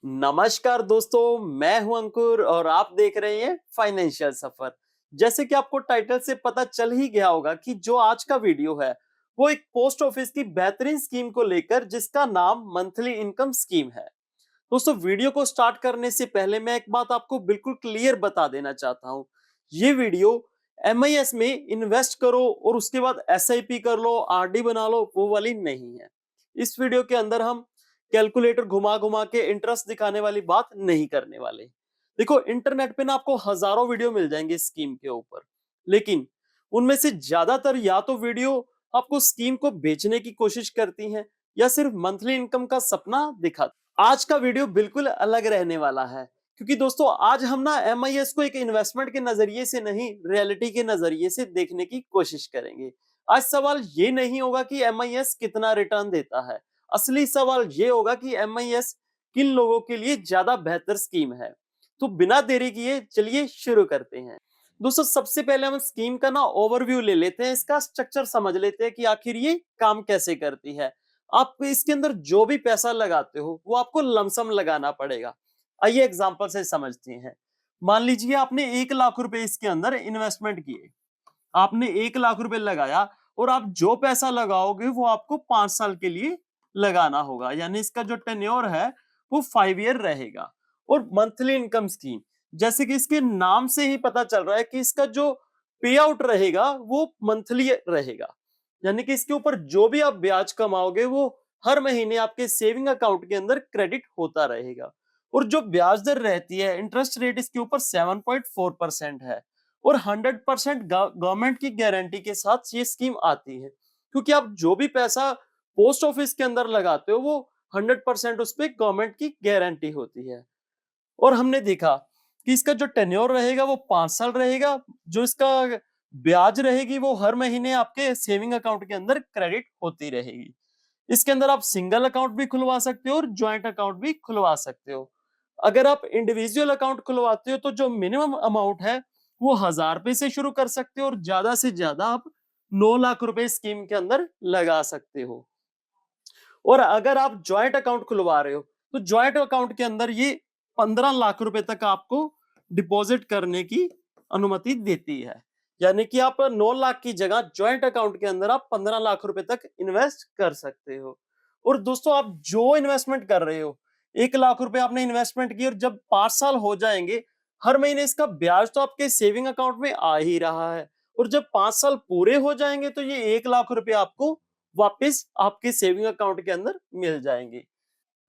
नमस्कार दोस्तों, मैं हूं अंकुर और आप देख रहे हैं फाइनेंशियल सफर। जैसे कि आपको टाइटल से पता चल ही गया होगा कि जो आज का वीडियो है वो एक पोस्ट ऑफिस की बेहतरीन स्कीम को लेकर जिसका नाम मंथली इनकम स्कीम है। दोस्तों, वीडियो को स्टार्ट करने से पहले मैं एक बात आपको बिल्कुल क्लियर बता देना चाहता हूं। ये वीडियो एमआईएस में इन्वेस्ट करो और उसके बाद एसआईपी कर लो, आरडी बना लो, वो वाली नहीं है। इस वीडियो के अंदर हम कैलकुलेटर घुमा घुमा के इंटरेस्ट दिखाने वाली बात नहीं करने वाले। देखो, इंटरनेट पे ना आपको हजारों वीडियो मिल जाएंगे इस स्कीम के ऊपर, लेकिन उनमें से ज्यादातर या तो वीडियो आपको स्कीम को बेचने की कोशिश करती हैं या सिर्फ मंथली इनकम का सपना दिखाती। आज का वीडियो बिल्कुल अलग रहने वाला है, क्योंकि दोस्तों आज हम ना एमआईएस को एक इन्वेस्टमेंट के नजरिए से नहीं, रियलिटी के नजरिए से देखने की कोशिश करेंगे। आज सवाल ये नहीं होगा कि एमआईएस कितना रिटर्न देता है, असली सवाल ये होगा कि एमआईएस किन लोगों के लिए ज्यादा बेहतर स्कीम है। तो बिना देरी किए चलिए शुरू करते हैं। दोस्तों, सबसे पहले हम स्कीम का ना ओवरव्यू ले लेते हैं, इसका स्ट्रक्चर समझ लेते हैं कि आखिर ये काम कैसे करती है। आप इसके अंदर जो भी पैसा लगाते हो वो आपको लमसम लगाना पड़ेगा। आइए एग्जांपल से समझते हैं। मान लीजिए आपने 1 लाख रुपए इसके अंदर इन्वेस्टमेंट किए। आपने 1 लाख रुपए लगाया और आप जो पैसा लगाओगे वो आपको 5 साल के लिए लगाना होगा, यानी इसका जो टेन्योर है वो 5 ईयर रहेगा। और मंथली इनकम स्कीम, जैसे कि इसके नाम से ही पता चल रहा है कि इसका जो पे आउट रहेगा वो मंथली रहेगा, यानी कि इसके ऊपर जो भी आप ब्याज कमाओगे वो हर महीने आपके सेविंग अकाउंट के अंदर क्रेडिट होता रहेगा। और जो ब्याज दर रहती है, इंटरेस्ट रेट इसके ऊपर 7.4% है। और 100% गवर्नमेंट की गारंटी के साथ ये स्कीम आती है, क्योंकि आप जो भी पैसा पोस्ट ऑफिस के अंदर लगाते हो वो 100% उस पर गवर्नमेंट की गारंटी होती है। और हमने देखा कि इसका जो टेन्योर रहेगा वो 5 साल रहेगा। जो इसका ब्याज रहेगी वो हर महीने आपके सेविंग अकाउंट के अंदर क्रेडिट होती रहेगी। इसके अंदर आप सिंगल अकाउंट भी खुलवा सकते हो और ज्वाइंट अकाउंट भी खुलवा सकते हो। अगर आप इंडिविजुअल अकाउंट खुलवाते हो तो जो मिनिमम अमाउंट है वो 1000 रुपए से शुरू कर सकते हो और ज्यादा से ज्यादा आप 9 लाख रुपए स्कीम के अंदर लगा सकते हो। और अगर आप ज्वाइंट अकाउंट खुलवा रहे हो तो ज्वाइंट अकाउंट के अंदर ये 15 लाख रुपए तक आपको डिपॉजिट करने की अनुमति देती है, यानी कि आप 9 लाख की जगह ज्वाइंट अकाउंट के अंदर आप 15 लाख रुपए तक इन्वेस्ट कर सकते हो। और दोस्तों, आप जो इन्वेस्टमेंट कर रहे हो, 1 लाख रुपए आपने इन्वेस्टमेंट की और जब 5 साल हो जाएंगे, हर महीने इसका ब्याज तो आपके सेविंग अकाउंट में आ ही रहा है। और जब 5 साल पूरे हो जाएंगे तो ये 1 लाख रुपए आपको वापस आपके सेविंग अकाउंट के अंदर मिल जाएंगे।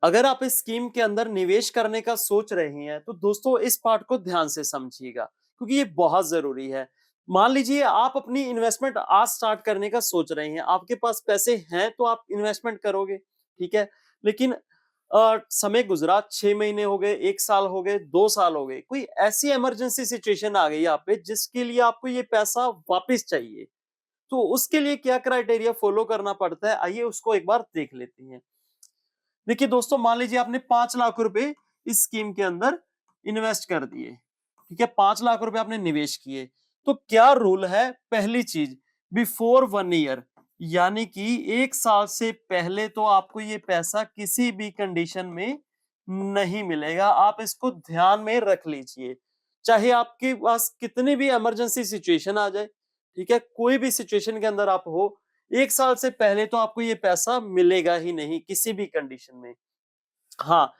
अगर आप इस स्कीम के अंदर निवेश करने का सोच रहे हैं तो दोस्तों इस पार्ट को ध्यान से समझिएगा, क्योंकि ये बहुत जरूरी है। मान लीजिए आप अपनी इन्वेस्टमेंट आज स्टार्ट करने का सोच रहे हैं, आपके पास पैसे हैं तो आप इन्वेस्टमेंट करोगे, ठीक है। लेकिन समय गुजरा, 6 महीने हो गए, 1 साल हो गए, 2 साल हो गए, कोई ऐसी इमरजेंसी सिचुएशन आ गई आप पे जिसके लिए आपको ये पैसा वापस चाहिए, तो उसके लिए क्या क्राइटेरिया फॉलो करना पड़ता है, आइए उसको एक बार देख लेते हैं। देखिए दोस्तों, मान लीजिए आपने 5 लाख रुपए इस स्कीम के अंदर इन्वेस्ट कर दिए, ठीक है, 5 लाख रुपए आपने निवेश किए। तो क्या रूल है? पहली चीज, बिफोर 1 ईयर, यानी कि 1 साल से पहले तो आपको ये पैसा किसी भी कंडीशन में नहीं मिलेगा। आप इसको ध्यान में रख लीजिए, चाहे आपके पास कितनी भी इमरजेंसी सिचुएशन आ जाए, ठीक है, कोई भी सिचुएशन के अंदर आप हो, 1 साल से पहले तो आपको ये पैसा मिलेगा ही नहीं किसी भी कंडीशन में। हाँ,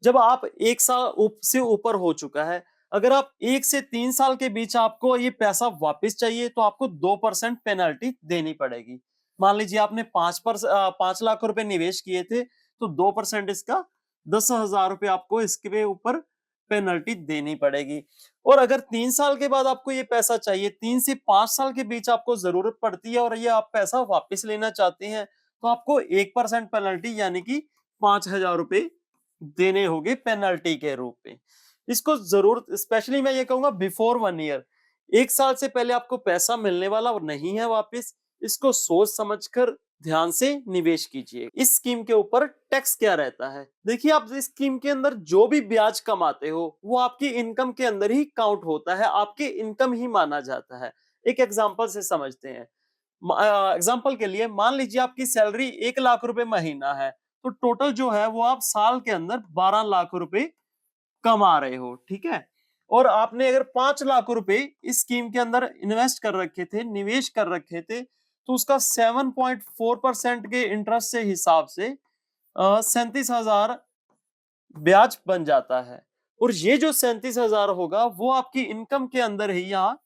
जब आप 1 साल से ऊपर हो चुका है, अगर आप 1 से 3 साल के बीच आपको ये पैसा वापस चाहिए तो आपको 2% पेनल्टी देनी पड़ेगी। मान लीजिए आपने 5 लाख रुपए निवेश किए थे, तो 2% इसका 10,000 रुपए आपको इसके ऊपर पेनल्टी देनी पड़ेगी। और अगर 3 साल के बाद आपको ये पैसा चाहिए, 3 से 5 साल के बीच आपको जरूरत पड़ती है और ये आप पैसा वापस लेना चाहते हैं, तो आपको 1% पेनल्टी यानी कि 5,000 रुपए देने होंगे पेनल्टी के रूप में। इसको जरूर, स्पेशली मैं ये कहूंगा बिफोर 1 ईयर, 1 साल से पहले आपको पैसा मिलने वाला और नहीं है वापस। इसको सोच समझकर ध्यान से निवेश कीजिए। इस स्कीम के ऊपर टैक्स क्या रहता है? देखिए, आप इस स्कीम के अंदर जो भी ब्याज कमाते हो वो आपकी इनकम के अंदर ही काउंट होता है, आपकी इनकम ही माना जाता है। एक एग्जांपल से समझते हैं। एग्जांपल के लिए मान लीजिए आपकी सैलरी 1 लाख रुपए महीना है, तो टोटल जो है वो आप साल के अंदर 12 लाख रुपए कमा रहे हो, ठीक है। और आपने अगर 5 लाख रुपए इस स्कीम के अंदर इन्वेस्ट कर रखे थे, निवेश कर रखे थे, तो उसका 7.4% के इंटरेस्ट से हिसाब से 37,000 ब्याज बन जाता है। और ये जो 37,000 होगा वो आपकी इनकम के अंदर ही यहाँ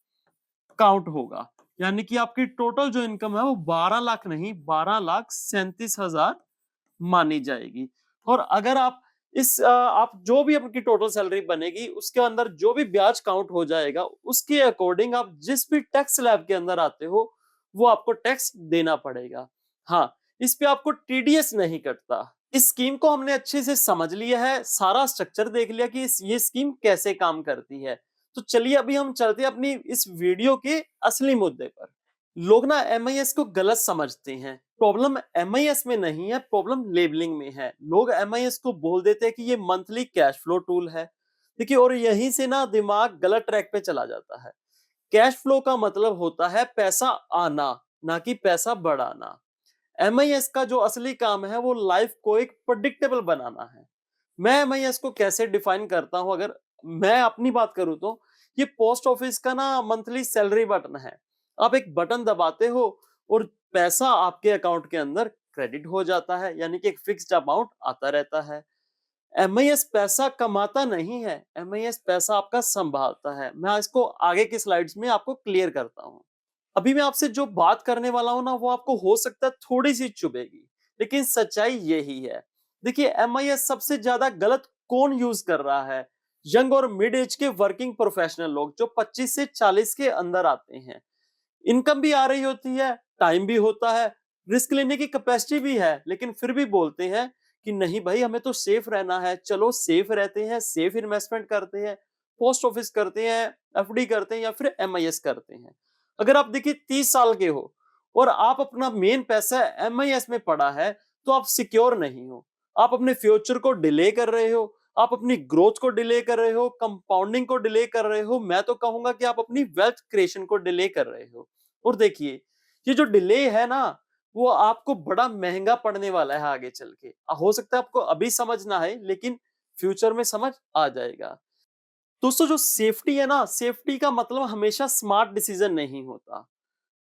काउंट होगा, यानी कि आपकी टोटल जो इनकम है वो 12 लाख नहीं, 12,37,000 मानी जाएगी। और अगर आप आप जो भी आपकी टोटल सैलरी बनेगी उसके अंदर जो भी ब्याज काउंट हो जाएगा उसके अकॉर्डिंग आप जिस भी टैक्स स्लैब के अंदर आते हो वो आपको टैक्स देना पड़ेगा। हाँ, इस पे आपको टीडीएस नहीं कटता। इस स्कीम को हमने अच्छे से समझ लिया है, सारा स्ट्रक्चर देख लिया कि ये स्कीम कैसे काम करती है। तो चलिए अभी हम चलते हैं अपनी इस वीडियो के असली मुद्दे पर। लोग ना एमआईएस को गलत समझते हैं। प्रॉब्लम एमआईएस में नहीं है, प्रॉब्लम लेबलिंग में है। लोग एमआईएस को बोल देते हैं कि ये मंथली कैश फ्लो टूल है। देखिए, और यहीं से ना दिमाग गलत ट्रैक पे चला जाता है। कैश फ्लो का मतलब होता है पैसा आना, ना कि पैसा बढ़ाना। एमआईएस का जो असली काम है वो लाइफ को एक प्रेडिक्टेबल बनाना है। मैं एमआईएस को कैसे डिफाइन करता हूं, अगर मैं अपनी बात करूं तो ये पोस्ट ऑफिस का ना मंथली सैलरी बटन है। आप एक बटन दबाते हो और पैसा आपके अकाउंट के अंदर क्रेडिट हो जाता है, यानी कि एक फिक्स्ड अमाउंट आता रहता है। एमआईएस पैसा कमाता नहीं है, एमआईएस पैसा आपका संभालता है। मैं इसको आगे की स्लाइड्स में आपको क्लियर करता हूं। अभी मैं आपसे जो बात करने वाला हूं ना वो आपको हो सकता है थोड़ी सी चुभेगी, लेकिन सच्चाई यही है। देखिए, एमआईएस सबसे ज्यादा गलत कौन यूज कर रहा है? यंग और मिड एज के वर्किंग प्रोफेशनल लोग जो 25 से 40 के अंदर आते हैं। इनकम भी आ रही होती है, टाइम भी होता है, रिस्क लेने की कैपेसिटी भी है, लेकिन फिर भी बोलते हैं कि नहीं भाई, हमें तो सेफ रहना है। चलो सेफ रहते हैं, सेफ इन्वेस्टमेंट करते हैं, पोस्ट ऑफिस करते हैं, एफडी करते हैं या फिर एमआईएस करते हैं। अगर आप देखिए 30 साल के हो और आप अपना मेन पैसा एमआईएस में पड़ा है, तो आप सिक्योर नहीं हो। आप अपने फ्यूचर को डिले कर रहे हो, आप अपनी ग्रोथ को डिले कर रहे हो, कंपाउंडिंग को डिले कर रहे हो। मैं तो कहूंगा कि आप अपनी वेल्थ क्रिएशन को डिले कर रहे हो। और देखिए, ये जो डिले है ना वो आपको बड़ा महंगा पड़ने वाला है आगे चल के। हो सकता है आपको अभी समझ ना आए, लेकिन फ्यूचर में समझ आ जाएगा। दोस्तों, जो सेफ्टी है ना, सेफ्टी का मतलब हमेशा स्मार्ट डिसीजन नहीं होता।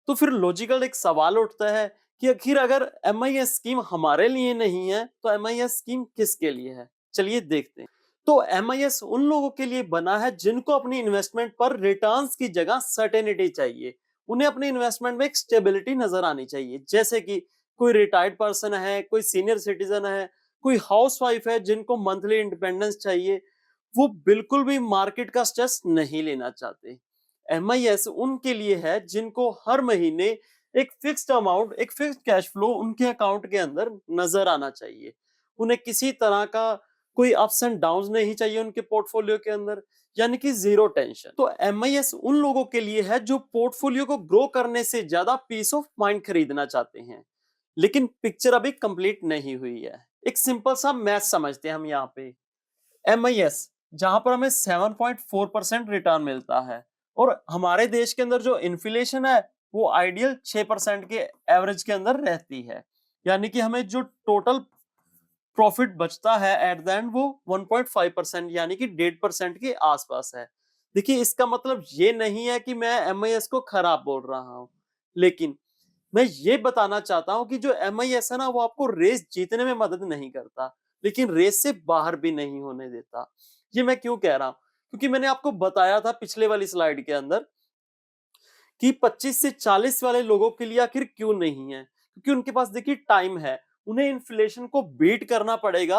तो फिर लॉजिकल एक सवाल उठता है कि आखिर अगर एमआईएस स्कीम हमारे लिए नहीं है तो एमआईएस स्कीम किसके लिए है? चलिए देखते हैं। तो एमआईएस उन लोगों के लिए बना है जिनको अपनी इन्वेस्टमेंट पर रिटर्न्स की जगह सर्टेनिटी चाहिए। उन्हें अपने इन्वेस्टमेंट में एक स्टेबिलिटी नजर आनी चाहिए, जैसे कि कोई रिटायर्ड पर्सन है, कोई सीनियर सिटीजन है, कोई हाउसवाइफ है जिनको मंथली इंडिपेंडेंस चाहिए। वो बिल्कुल भी मार्केट का स्ट्रेस नहीं लेना चाहते। एमआईएस उनके लिए है जिनको हर महीने एक फिक्स्ड अमाउंट, एक फिक्स्ड कैश फ्लो उनके अकाउंट के अंदर नजर आना चाहिए। उन्हें किसी तरह का कोई अप्स एंड डाउन्स नहीं चाहिए उनके पोर्टफोलियो के अंदर, यानी कि जीरो टेंशन। तो एमआईएस उन लोगों के लिए है जो पोर्टफोलियो को ग्रो करने से ज्यादा पीस ऑफ माइंड खरीदना चाहते हैं। लेकिन पिक्चर अभी कंप्लीट नहीं हुई है। एक सिंपल सा मैथ समझते हैं हम यहाँ पे। एमआईएस जहां पर हमें 7.4% रिटर्न मिलता है, और हमारे देश के अंदर जो इन्फ्लेशन है वो आइडियल 6% के एवरेज के अंदर रहती है, यानी कि हमें जो टोटल प्रॉफिट बचता है एट द एंड वो 1.5% यानी कि 1.5% के आसपास है। देखिए, इसका मतलब ये नहीं है कि मैं एमआईएस को खराब बोल रहा हूं, लेकिन मैं ये बताना चाहता हूं कि जो एमआईएस है ना वो आपको रेस जीतने में मदद नहीं करता, लेकिन रेस से बाहर भी नहीं होने देता। ये मैं क्यों कह रहा हूं? क्योंकि मैंने आपको बताया था पिछले वाली स्लाइड के अंदर कि 25 से 40 वाले लोगों के लिए आखिर क्यों नहीं है, क्योंकि उनके पास देखिए टाइम है। उन्हें इन्फ्लेशन को बीट करना पड़ेगा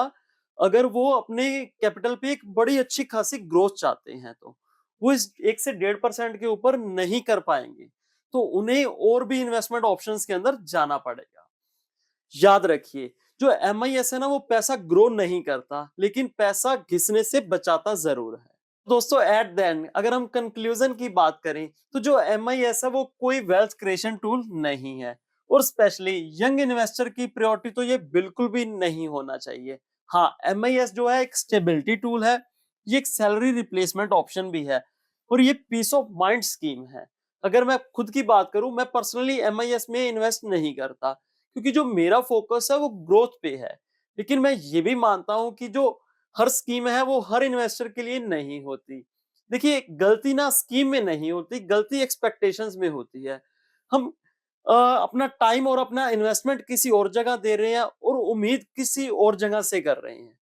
अगर वो अपने कैपिटल पे एक बड़ी अच्छी खासी ग्रोथ चाहते हैं। तो वो इस 1 से 1.5% के ऊपर नहीं कर पाएंगे, तो उन्हें और भी इन्वेस्टमेंट ऑप्शंस के अंदर जाना पड़ेगा। याद रखिए, जो एमआईएस है ना वो पैसा ग्रो नहीं करता, लेकिन पैसा घिसने से बचाता जरूर है। दोस्तों, एट द एंड अगर हम कंक्लूजन की बात करें तो जो एमआईएस है वो कोई वेल्थ क्रिएशन टूल नहीं है, और स्पेशली यंग इन्वेस्टर की प्रायोरिटी तो ये बिल्कुल भी नहीं होना चाहिए। हाँ, एमआईएस जो है एक स्टेबिलिटी टूल है, ये एक सैलरी रिप्लेसमेंट ऑप्शन भी है, और ये पीस ऑफ माइंड स्कीम है। अगर मैं खुद की बात करूं, मैं पर्सनली एमआईएस में इन्वेस्ट नहीं करता, क्योंकि जो मेरा फोकस है वो ग्रोथ पे है। लेकिन मैं ये भी मानता हूँ कि जो हर स्कीम है वो हर इन्वेस्टर के लिए नहीं होती। देखिए, गलती ना स्कीम में नहीं होती, गलती एक्सपेक्टेशंस में होती है। हम अपना टाइम और अपना इन्वेस्टमेंट किसी और जगह दे रहे हैं और उम्मीद किसी और जगह से कर रहे हैं।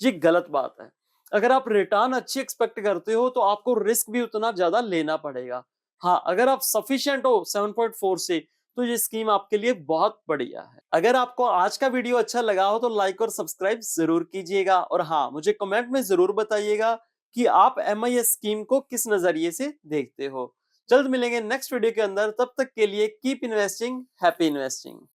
ये गलत बात है। अगर आप रिटर्न अच्छी एक्सपेक्ट करते हो तो आपको रिस्क भी उतना ज्यादा लेना पड़ेगा। हाँ, अगर आप सफिशिएंट हो 7.4 से तो ये स्कीम आपके लिए बहुत बढ़िया है। अगर आपको आज का वीडियो अच्छा लगा हो तो लाइक और सब्सक्राइब जरूर कीजिएगा और हाँ, मुझे कमेंट में जरूर बताइएगा कि आप एमआईएस स्कीम को किस नजरिए से देखते हो। जल्द मिलेंगे नेक्स्ट वीडियो के अंदर, तब तक के लिए कीप इन्वेस्टिंग, हैप्पी इन्वेस्टिंग।